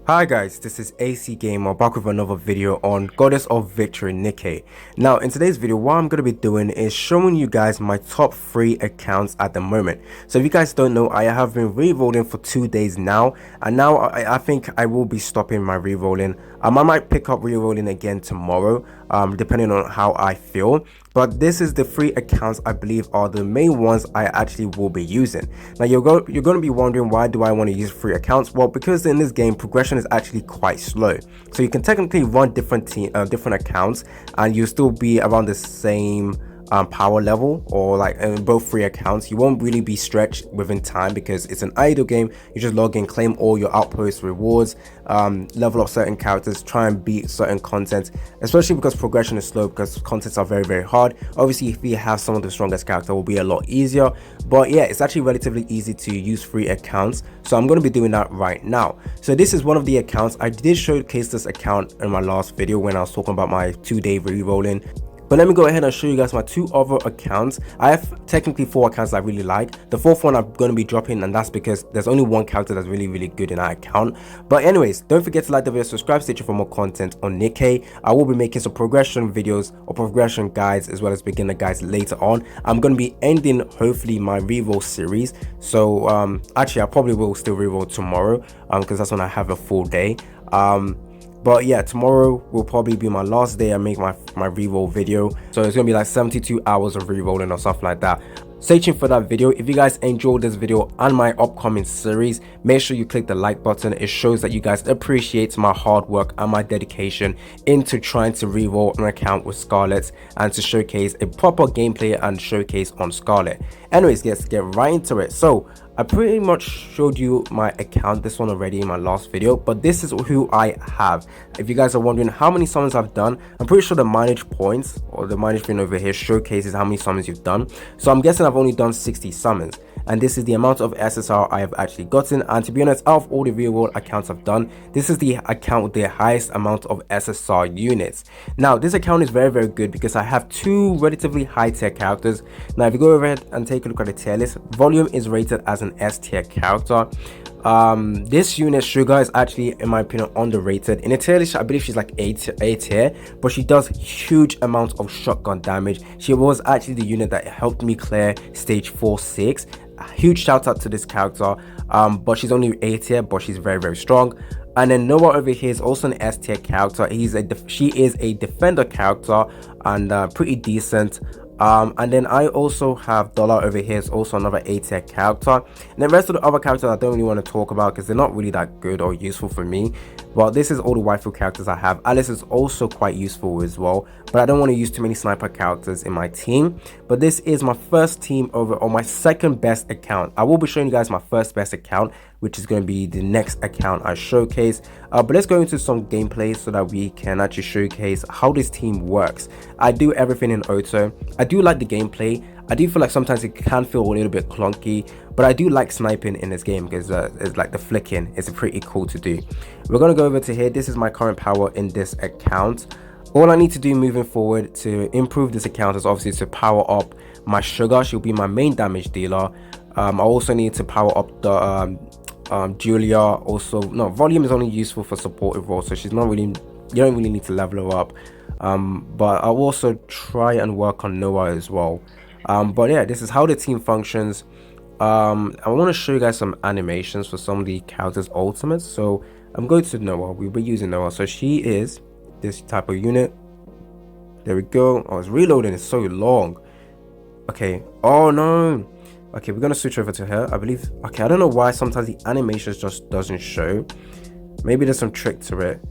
Hi guys, this is AC Gamer back with another video on Goddess of Victory Nikke. Now in today's video what I'm going to be doing is showing you guys my top 3 accounts at the moment. So if you guys don't know, I have been rerolling for 2 days now, and now I think I will be stopping my rerolling. I might pick up rerolling again tomorrow, depending on how I feel. But this is the 3 accounts I believe are the main ones I actually will be using. Now you're going to be wondering, why do I want to use 3 accounts? Well, because in this game progression is actually quite slow. So you can technically run different accounts and you'll still be around the same power level, or like in both 3 accounts. You won't really be stretched within time because it's an idle game. You just log in, claim all your outposts, rewards, level up certain characters, try and beat certain content, especially because progression is slow, because contents are very hard. Obviously if you have some of the strongest character, it will be a lot easier, but yeah, it's actually relatively easy to use 3 accounts. So I'm going to be doing that right now. So this is one of the accounts. I did showcase this account in my last video when I was talking about my 2-day rerolling. But let me go ahead and show you guys my 2 other accounts. I have technically 4 accounts I really like. The 4th one I'm going to be dropping, and that's because there's only 1 character that's really good in that account. But anyways, don't forget to like the video, subscribe, stay tuned for more content on Nikke. I will be making some progression videos or progression guides as well as beginner guides later on. I'm going to be ending hopefully my reroll series. So actually I probably will still reroll tomorrow because that's when I have a full day. But yeah, tomorrow will probably be my last day I make my reroll video. So it's gonna be like 72 hours of rerolling or something like that. Stay tuned for that video. If you guys enjoyed this video and my upcoming series, make sure you click the like button. It shows that you guys appreciate my hard work and my dedication into trying to reroll an account with Scarlet and to showcase a proper gameplay and showcase on Scarlet. Anyways, let's get right into it. So I pretty much showed you my account, this one already, in my last video, but this is who I have. If you guys are wondering how many summons I've done, I'm pretty sure the manage points or the manage thing over here showcases how many summons you've done. So I'm guessing I've only done 60 summons, and this is the amount of SSR I have actually gotten. And to be honest, out of all the real world accounts I've done, this is the account with the highest amount of SSR units. Now this account is very good because I have 2 relatively high tier characters. Now if you go over ahead and take a look at the tier list, Volume is rated as an S tier character. This unit, Sugar, is actually in my opinion underrated. In a tier list I believe she's like A tier, but she does huge amounts of shotgun damage. She was actually the unit that helped me clear stage 4-6. Huge shout out to this character. But she's only A tier, but she's very strong. And then Noah over here is also an S tier character. She is a defender character and pretty decent. And then I also have Dollar over here, is also another A tier character. And the rest of the other characters I don't really want to talk about because they're not really that good or useful for me. But this is all the waifu characters I have. Alice is also quite useful as well, but I don't want to use too many sniper characters in my team. But this is my first team over, or my second best account. I will be showing you guys my first best account, which is going to be the next account I showcase. But let's go into some gameplay so that we can actually showcase how this team works. I do everything in auto. I do like the gameplay. I do feel like sometimes it can feel a little bit clunky, but I do like sniping in this game because it's like the flicking is pretty cool to do. We're going to go over to here. This is my current power in this account. All I need to do moving forward to improve this account is obviously to power up my Sugar. She'll be my main damage dealer. I also need to power up the Julia. Also, no, Volume is only useful for supportive roles, so she's not really, you don't really need to level her up. But I'll also try and work on Noah as well. But yeah, this is how the team functions. I want to show you guys some animations for some of the characters' ultimates. So I'm going to Noah. We'll be using Noah. So she is this type of unit. There we go. Oh, it's reloading. It's so long. Okay. Oh no. Okay, we're gonna switch over to her, I believe. Okay, I don't know why sometimes the animations just doesn't show. Maybe there's some trick to it.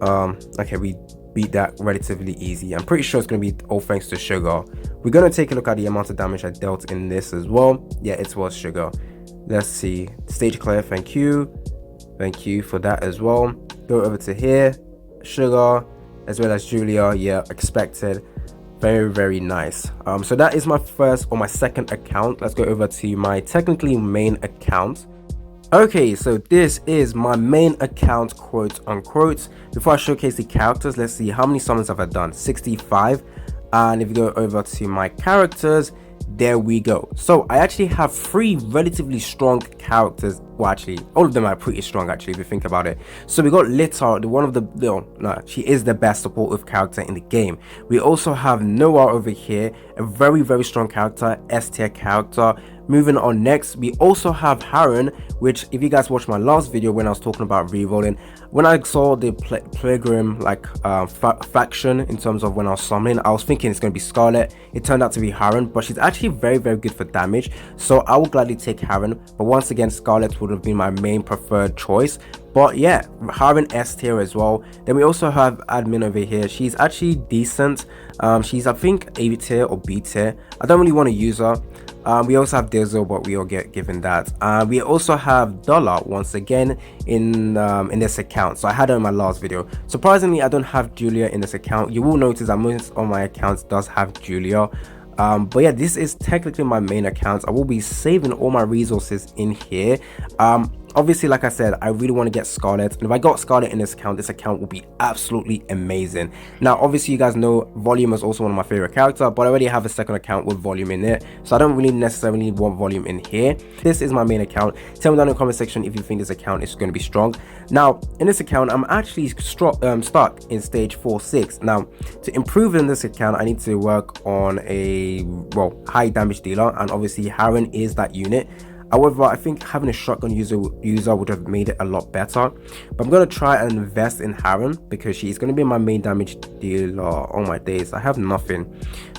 Okay, we beat that relatively easy. I'm pretty sure it's going to be all thanks to Sugar. We're going to take a look at the amount of damage I dealt in this as well. Yeah, it was Sugar. Let's see. Stage clear, thank you for that as well. Go over to here, Sugar as well as Julia. Yeah, expected. Very nice. So that is my first or my second account. Let's go over to my technically main account. Okay, so this is my main account, quote unquote. Before I showcase the characters, let's see how many summons have I done. 65. And if you go over to my characters, there we go. So I actually have 3 relatively strong characters. Well, actually all of them are pretty strong actually if you think about it. So we got Lita, one of the no, she is the best supportive character in the game. We also have Noah over here, a very strong character, S tier character. Moving on, next we also have Harren, which if you guys watched my last video when I was talking about rerolling, when I saw the Pilgrim like faction in terms of when I was summoning, I was thinking it's going to be Scarlet. It turned out to be Harren, but she's actually very good for damage, so I would gladly take Harren. But once again, Scarlet would have been my main preferred choice. But yeah, Harren S tier as well. Then we also have Admin over here. She's actually decent. She's I think A tier or B tier. I don't really want to use her. We also have Dizzle, but we all get given that. We also have Dollar once again in this account. So I had her in my last video. Surprisingly, I don't have Julia in this account. You will notice that most of my accounts does have Julia. But yeah, this is technically my main account. I will be saving all my resources in here. Obviously, like I said, I really want to get Scarlet, and if I got Scarlet in this account will be absolutely amazing. Now obviously you guys know Volume is also one of my favorite characters, but I already have a second account with Volume in it, so I don't really necessarily want Volume in here. This is my main account. Tell me down in the comment section if you think this account is going to be strong. Now in this account I'm actually stuck in stage 4-6. Now to improve in this account I need to work on a high damage dealer, and obviously Harren is that unit. However, I think having a shotgun user would have made it a lot better. But I'm going to try and invest in Harren because she's going to be my main damage dealer. Oh my days, I have nothing.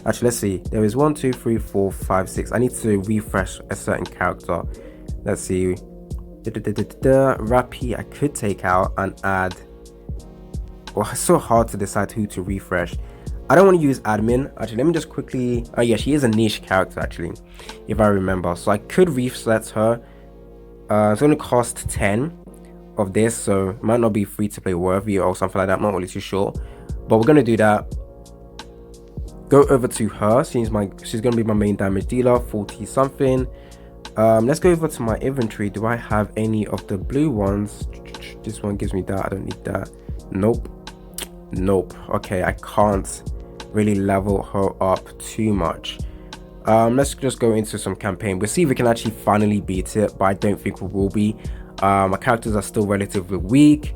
Actually, let's see. There is 1, 2, 3, 4, 5, 6. I need to refresh a certain character. Let's see. Rappy, I could take out and add. Well, it's so hard to decide who to refresh. I don't want to use Admin. Actually, let me just quickly. Oh yeah, she is a niche character actually, if I remember. So I could reset her. It's going to cost 10 of this, so it might not be free to play worthy or something like that. I'm not really too sure, but we're going to do that. Go over to her. She's going to be my main damage dealer, 40 something. Let's go over to my inventory. Do I have any of the blue ones? This one gives me that. I don't need that. Nope. Okay, I can't really level her up too much. Let's just go into some campaign. We'll see if we can actually finally beat it, but I don't think we will be. My characters are still relatively weak.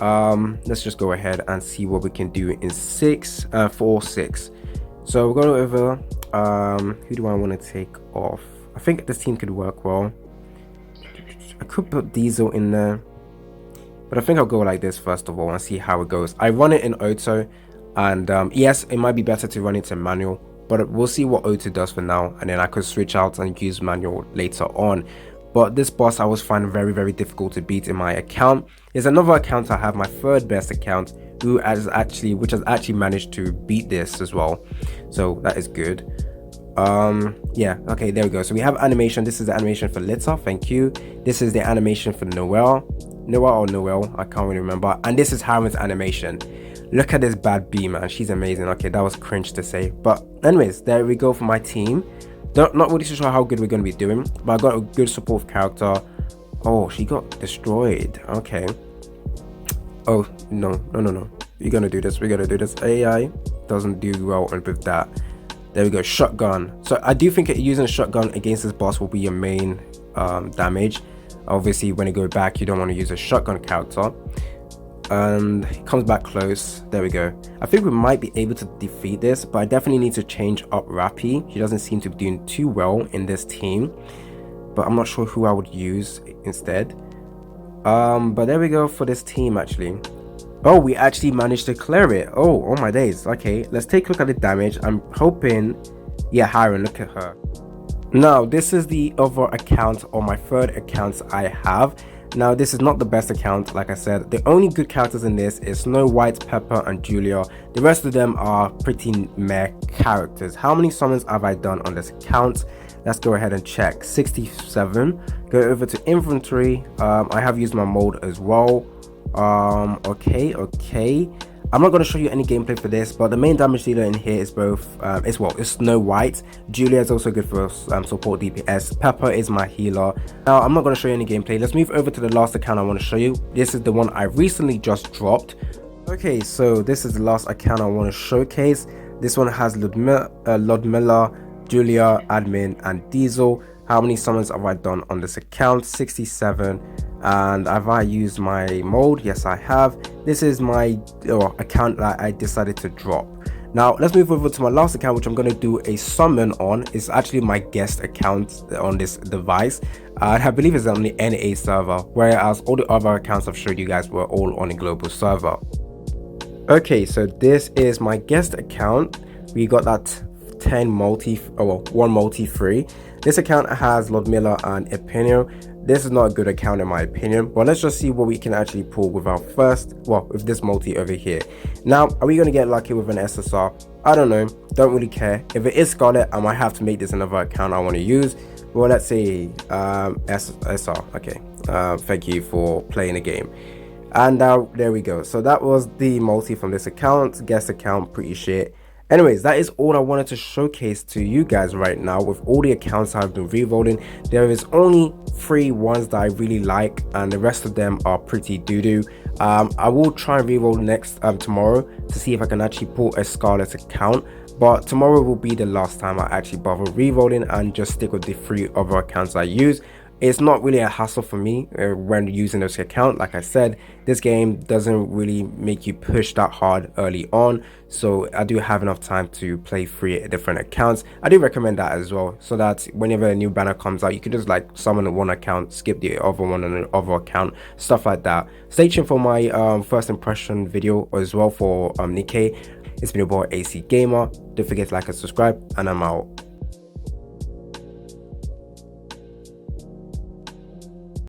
Let's just go ahead and see what we can do in 4-6. So we're going over. Who do I want to take off? I think this team could work well. I could put Diesel in there, but I think I'll go like this first of all and see how it goes. I run it in auto, and yes, it might be better to run it in manual, but we'll see what auto does for now, and then I could switch out and use manual later on. But this boss I was finding very difficult to beat in my account. There's another account I have, my third best account, which has actually managed to beat this as well, so that is good. Yeah, okay, there we go. So we have animation. This is the animation for Lita, thank you. This is the animation for Noel, I can't really remember. And this is Harren's animation. Look at this bad B, man. She's amazing. Okay, that was cringe to say, but anyways, there we go for my team. Not really sure how good we're going to be doing, but I got a good support character. Oh, she got destroyed. Okay. Oh no, we're gonna do this. AI doesn't do well with that. There we go. Shotgun. So I do think using a shotgun against this boss will be your main damage. Obviously when you go back you don't want to use a shotgun character, and he comes back close. There we go. I think we might be able to defeat this, but I definitely need to change up Rappy. She doesn't seem to be doing too well in this team, but I'm not sure who I would use instead. But there we go for this team actually. Oh, we actually managed to clear it. Oh my days. Okay, let's take a look at the damage. I'm hoping, yeah, Harren, look at her. Now this is the other account, or my third account I have. Now this is not the best account, like I said. The only good characters in this is Snow White, Pepper and Julia. The rest of them are pretty meh characters. How many summons have I done on this account? Let's go ahead and check. 67. Go over to inventory. I have used my mode as well. Okay, I'm not going to show you any gameplay for this, but the main damage dealer in here is both it's Snow White. Julia is also good for support DPS. Pepper is my healer. Now I'm not going to show you any gameplay. Let's move over to the last account I want to show you. This is the one I recently just dropped. Okay, so this is the last account I want to showcase. This one has Ludmilla, Julia, Admin, and Diesel. How many summons have I done on this account? 67. And have I used my mode? Yes, I have. This is my account that I decided to drop. Now let's move over to my last account, which I'm going to do a summon on. It's actually my guest account on this device, and I believe it's on the NA server, whereas all the other accounts I've showed you guys were all on a global server. Okay, so this is my guest account. We got that 10 multi, one multi free. This account has Ludmilla and Epinio. This is not a good account in my opinion, but let's just see what we can actually pull with our first, with this multi over here. Now, are we going to get lucky with an SSR? I don't know, don't really care. If it is Scarlet, I might have to make this another account I want to use. Well, let's say SSR. Okay, thank you for playing the game. And now there we go. So that was the multi from this account, guest account, pretty shit. Anyways, that is all I wanted to showcase to you guys right now with all the accounts I've been re-rolling. There is only 3 ones that I really like, and the rest of them are pretty doo-doo. I will try and re-roll next tomorrow to see if I can actually pull a Scarlet account, but tomorrow will be the last time I actually bother re-rolling and just stick with the 3 other accounts I use. It's not really a hassle for me when using this account. Like I said, this game doesn't really make you push that hard early on, so I do have enough time to play 3 different accounts. I do recommend that as well, so that whenever a new banner comes out, you can just like summon one account, skip the other one on the other account, stuff like that. Stay tuned for my first impression video as well for Nikke. It's been your boy AC Gamer. Don't forget to like and subscribe, and I'm out.